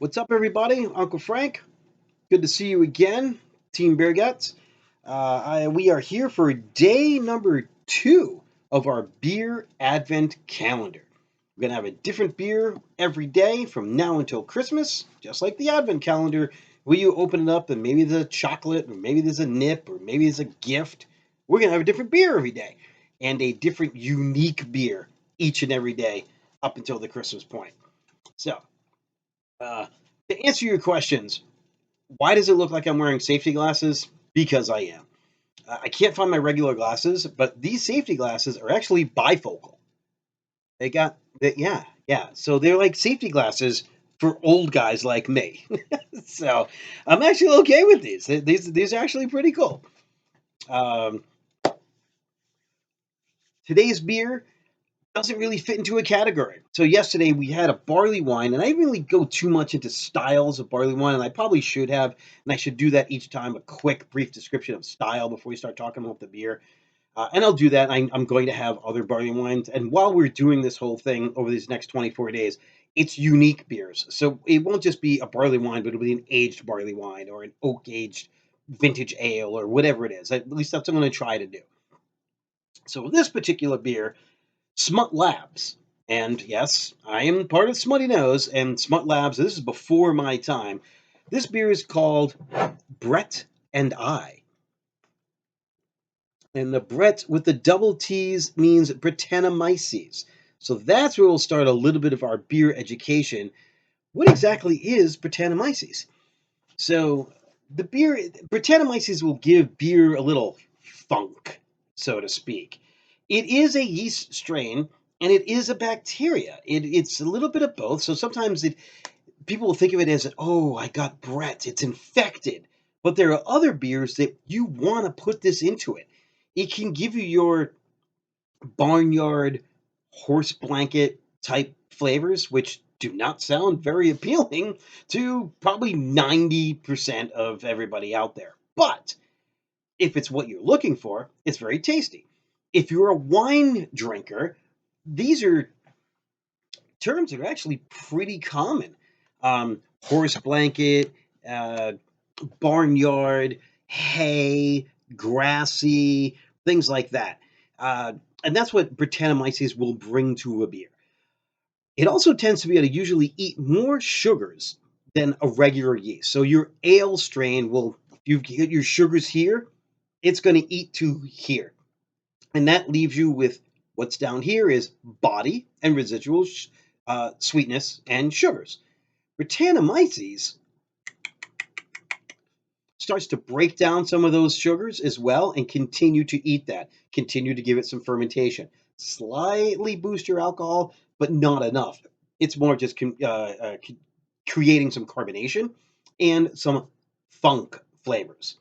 What's up, everybody? Uncle Frank. Good to see you again, Team Bear Guts. We are here for day number 2 of our beer advent calendar. We're going to have a different beer every day from now until Christmas, just like the advent calendar, where you open it up and maybe there's a chocolate, or maybe there's a nip, or maybe there's a gift. We're going to have a different beer every day and a different unique beer each and every day up until the Christmas point. So, uh, to answer your questions, why does it look like I'm wearing safety glasses? Because I am. I can't find my regular glasses, but these safety glasses are actually bifocal. They got that, yeah, yeah. So they're like safety glasses for old guys like me. So I'm actually okay with these. These are actually pretty cool. Um, Today's beer doesn't really fit into a category. So yesterday we had a barley wine, and I didn't really go too much into styles of barley wine, and I probably should have, and I should do that each time, a quick, brief description of style before we start talking about the beer. And I'll do that. I'm going to have other barley wines, and while we're doing this whole thing over these next 24 days, it's unique beers. So it won't just be a barley wine, but it'll be an aged barley wine or an oak aged vintage ale or whatever it is. At least that's what I'm going to try to do. So this particular beer, Smut Labs. And yes, I am part of Smutty Nose and Smut Labs. This is before my time. This beer is called Brett and I. And the Brett with the double T's means Brettanomyces. So that's where we'll start a little bit of our beer education. What exactly is Brettanomyces? So the beer, Brettanomyces will give beer a little funk, so to speak. It is a yeast strain and it is a bacteria. It's a little bit of both. So sometimes people will think of it as, oh, I got Brett, it's infected. But there are other beers that you want to put this into it. It can give you your barnyard horse blanket type flavors, which do not sound very appealing to probably 90% of everybody out there. But if it's what you're looking for, it's very tasty. If you're a wine drinker, these are terms that are actually pretty common. Horse blanket, uh, barnyard, hay, grassy, things like that. And that's what Brettanomyces will bring to a beer. It also tends to be able to usually eat more sugars than a regular yeast. So your ale strain will, if you get your sugars here, it's going to eat to here. And that leaves you with what's down here is body and residual sweetness and sugars. Brettanomyces starts to break down some of those sugars as well and continue to eat that, continue to give it some fermentation. Slightly boost your alcohol, but not enough. It's more just creating some carbonation and some funk flavors.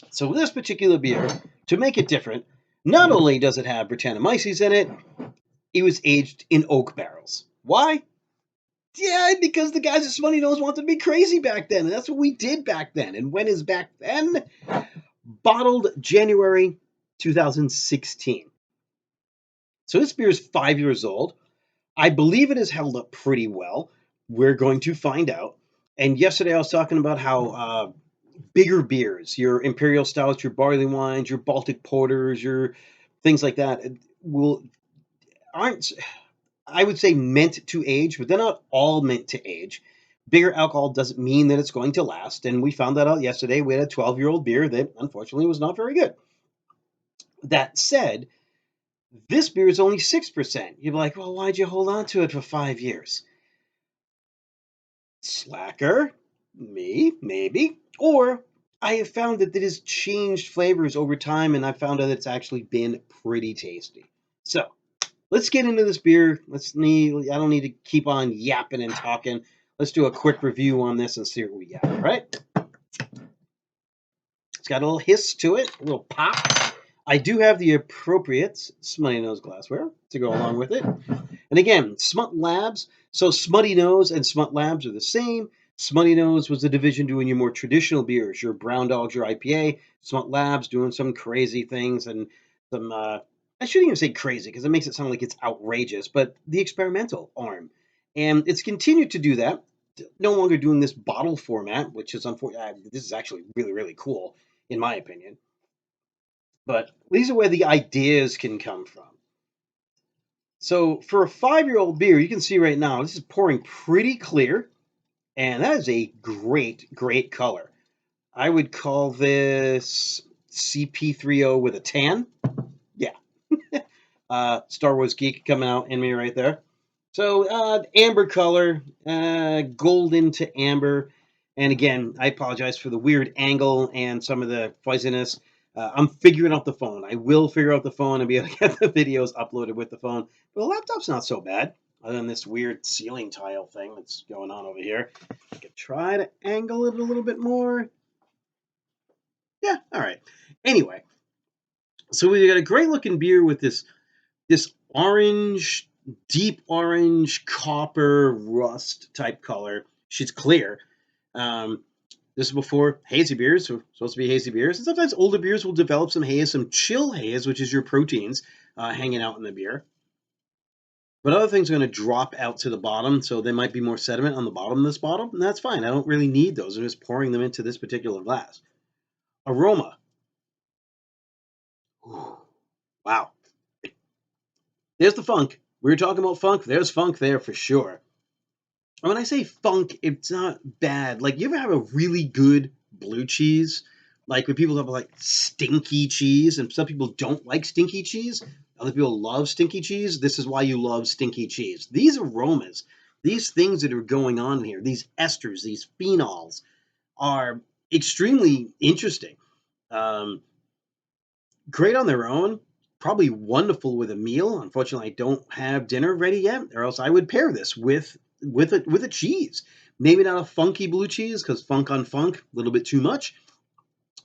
So with this particular beer, to make it different, not only does it have Brettanomyces in it, it was aged in oak barrels. Why? Yeah, because the guys at Smutty Nose wanted to be crazy back then, and that's what we did back then. And when is back then? Bottled January 2016. So this beer is 5 years old. I believe it has held up pretty well. We're going to find out. And yesterday I was talking about how bigger beers, your imperial stouts, your barley wines, your Baltic porters, your things like that, will aren't, I would say, meant to age, but they're not all meant to age. Bigger alcohol doesn't mean that it's going to last, and we found that out yesterday. We had a 12-year-old beer that unfortunately was not very good. That said, this beer is only 6%. You'd be like, well, why'd you hold on to it for 5 years? Slacker, me, maybe. Or I have found that it has changed flavors over time, and I found that it's actually been pretty tasty. So let's get into this beer. I don't need to keep on yapping and talking. Let's do a quick review on this and see what we got. All right. It's got a little hiss to it, a little pop. I do have the appropriate Smutty Nose glassware to go along with it. And again, Smut Labs. So Smutty Nose and Smut Labs are the same. Smutty Nose was the division doing your more traditional beers, your Brown Dogs, your IPA. Smut Labs doing some crazy things and some, I shouldn't even say crazy because it makes it sound like it's outrageous, but the experimental arm. And it's continued to do that. no longer doing this bottle format, which is unfortunate. This is actually really, really cool, in my opinion. But these are where the ideas can come from. So for a 5-year-old beer, you can see right now, this is pouring pretty clear, and that is a great, great color. I would call this CP30 with a tan. Yeah. Star Wars geek coming out in me right there. So amber color, golden to amber. And again, I apologize for the weird angle and some of the fuzziness. I'm figuring out the phone. I will figure out the phone and be able to get the videos uploaded with the phone. But the laptop's not so bad, other than this weird ceiling tile thing that's going on over here. I could try to angle it a little bit more. Yeah, all right. Anyway, so we got a great looking beer with this orange, deep orange, copper, rust type color. She's clear. Um, this is before hazy beers, so supposed to be hazy beers. And sometimes older beers will develop some haze, some chill haze, which is your proteins hanging out in the beer. But other things are going to drop out to the bottom, so there might be more sediment on the bottom of this bottle, and that's fine. I don't really need those. I'm just pouring them into this particular glass. Aroma. Ooh, wow. There's the funk. We were talking about funk. There's funk there for sure. And when I say funk, it's not bad. Like, you ever have a really good blue cheese? Like, when people have, like, stinky cheese, and some people don't like stinky cheese, other people love stinky cheese. This is why you love stinky cheese. These aromas, these things that are going on here, these esters, these phenols, are extremely interesting. Um, Great on their own, probably wonderful with a meal. Unfortunately, I don't have dinner ready yet, or else I would pair this with a cheese. Maybe not a funky blue cheese because funk on funk, a little bit too much.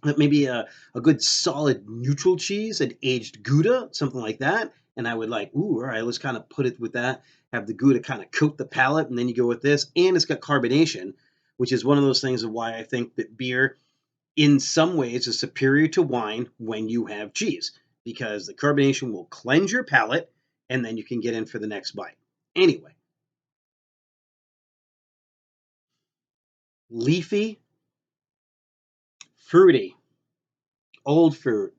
But maybe a good solid neutral cheese, an aged Gouda, something like that. And I would like, ooh, all right, let's kind of put it with that. Have the Gouda kind of coat the palate, and then you go with this. And it's got carbonation, which is one of those things of why I think that beer in some ways is superior to wine when you have cheese because the carbonation will cleanse your palate and then you can get in for the next bite. Anyway, leafy, fruity, old fruit,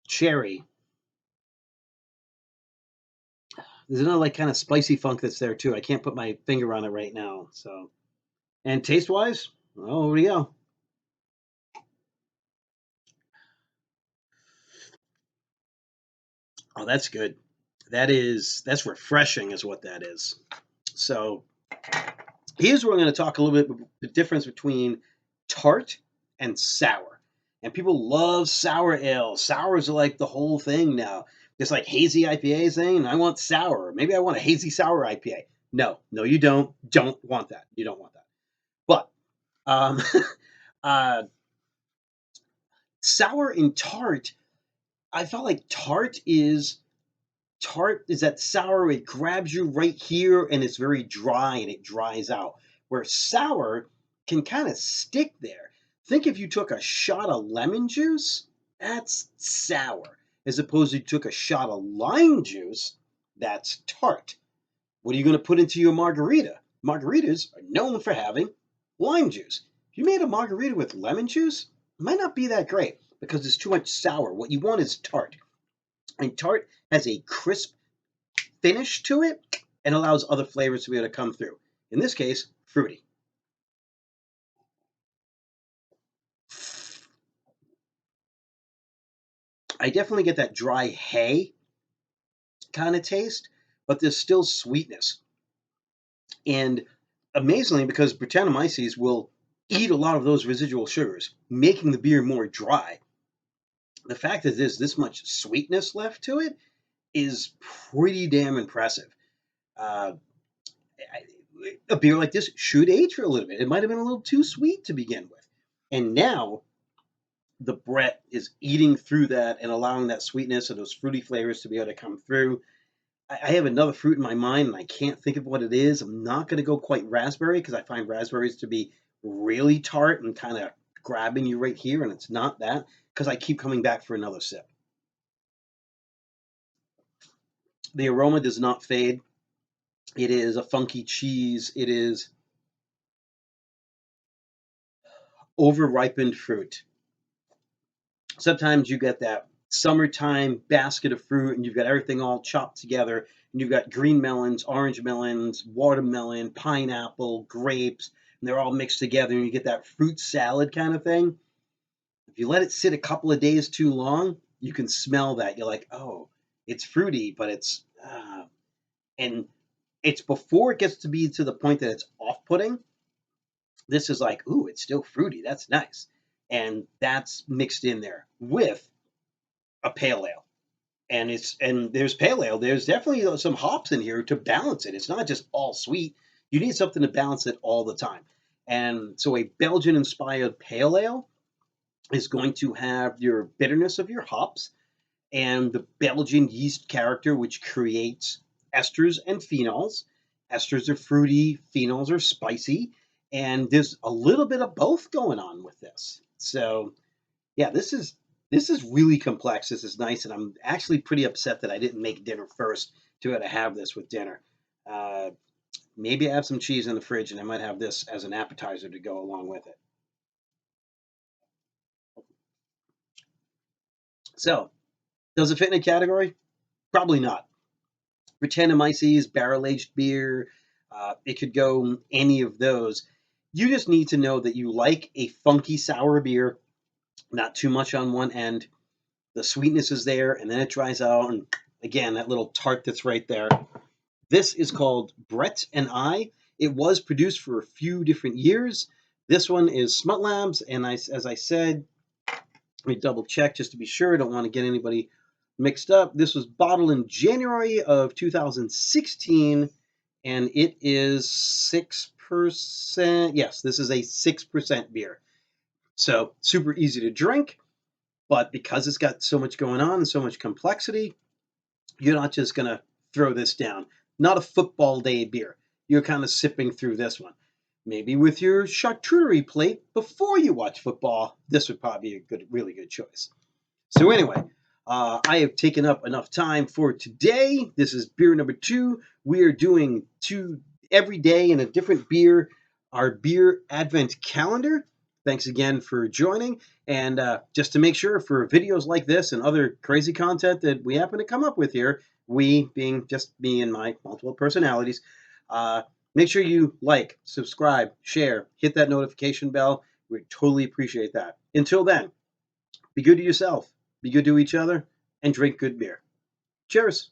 cherry. There's another like kind of spicy funk that's there too. I can't put my finger on it right now. So, and taste wise, oh, here we go. Oh, that's good. That's refreshing, is what that is. So here's where I'm going to talk a little bit about the difference between tart and sour. And people love sour ale. Sours are like the whole thing now. It's like hazy IPA thing. I want sour. Maybe I want a hazy sour IPA. No, no, you don't. Don't want that. You don't want that. But um, uh, sour and tart, I felt like tart is that sour, it grabs you right here and it's very dry and it dries out. Where sour can kind of stick there. Think if you took a shot of lemon juice, that's sour. As opposed to you took a shot of lime juice, that's tart. What are you going to put into your margarita? Margaritas are known for having lime juice. If you made a margarita with lemon juice, it might not be that great because there's too much sour. What you want is tart. And tart has a crisp finish to it and allows other flavors to be able to come through. In this case, fruity. I definitely get that dry hay kind of taste, but there's still sweetness. And amazingly, because Brettanomyces will eat a lot of those residual sugars, making the beer more dry, the fact that there's this much sweetness left to it is pretty damn impressive. Uh, a beer like this should age for a little bit. It might have been a little too sweet to begin with. And now the Brett is eating through that and allowing that sweetness and those fruity flavors to be able to come through. I have another fruit in my mind and I can't think of what it is. I'm not going to go quite raspberry because I find raspberries to be really tart and kind of grabbing you right here, and it's not that because I keep coming back for another sip. The aroma does not fade. It is a funky cheese. It is over-ripened fruit. Sometimes you get that summertime basket of fruit and you've got everything all chopped together and you've got green melons, orange melons, watermelon, pineapple, grapes, and they're all mixed together and you get that fruit salad kind of thing. If you let it sit a couple of days too long, you can smell that. You're like, oh, it's fruity, but and it's before it gets to be to the point that it's off-putting. This is like, ooh, it's still fruity. That's nice. And that's mixed in there with a pale ale. And there's pale ale. There's definitely some hops in here to balance it. It's not just all sweet. You need something to balance it all the time. And so a Belgian inspired pale ale is going to have your bitterness of your hops and the Belgian yeast character, which creates esters and phenols. Esters are fruity, phenols are spicy, and there's a little bit of both going on with this. So yeah, this is really complex. This is nice, and I'm actually pretty upset that I didn't make dinner first to be able to have this with dinner. Uh, Maybe I have some cheese in the fridge, and I might have this as an appetizer to go along with it. So, does it fit in a category? Probably not. Brettanomyces, barrel aged beer, it could go any of those. You just need to know that you like a funky sour beer, not too much on one end. The sweetness is there, and then it dries out, and again, that little tart that's right there. This is called Brett and I. It was produced for a few different years. This one is Smut Labs, and as I said, let me double check just to be sure. I don't want to get anybody mixed up. This was bottled in January of 2016, and it is 6%. Yes, this is a 6% beer. So super easy to drink, but because it's got so much going on and so much complexity, you're not just going to throw this down. Not a football day beer. You're kind of sipping through this one. Maybe with your charcuterie plate before you watch football, this would probably be a really good choice. So anyway, I have taken up enough time for today. This is beer number 2. We are doing 2 every day in a different beer, our beer advent calendar. Thanks again for joining. And just to make sure for videos like this and other crazy content that we happen to come up with here, we being just me and my multiple personalities, uh, make sure you like, subscribe, share, hit that notification bell. We totally appreciate that. Until then, be good to yourself, be good to each other, and drink good beer. Cheers.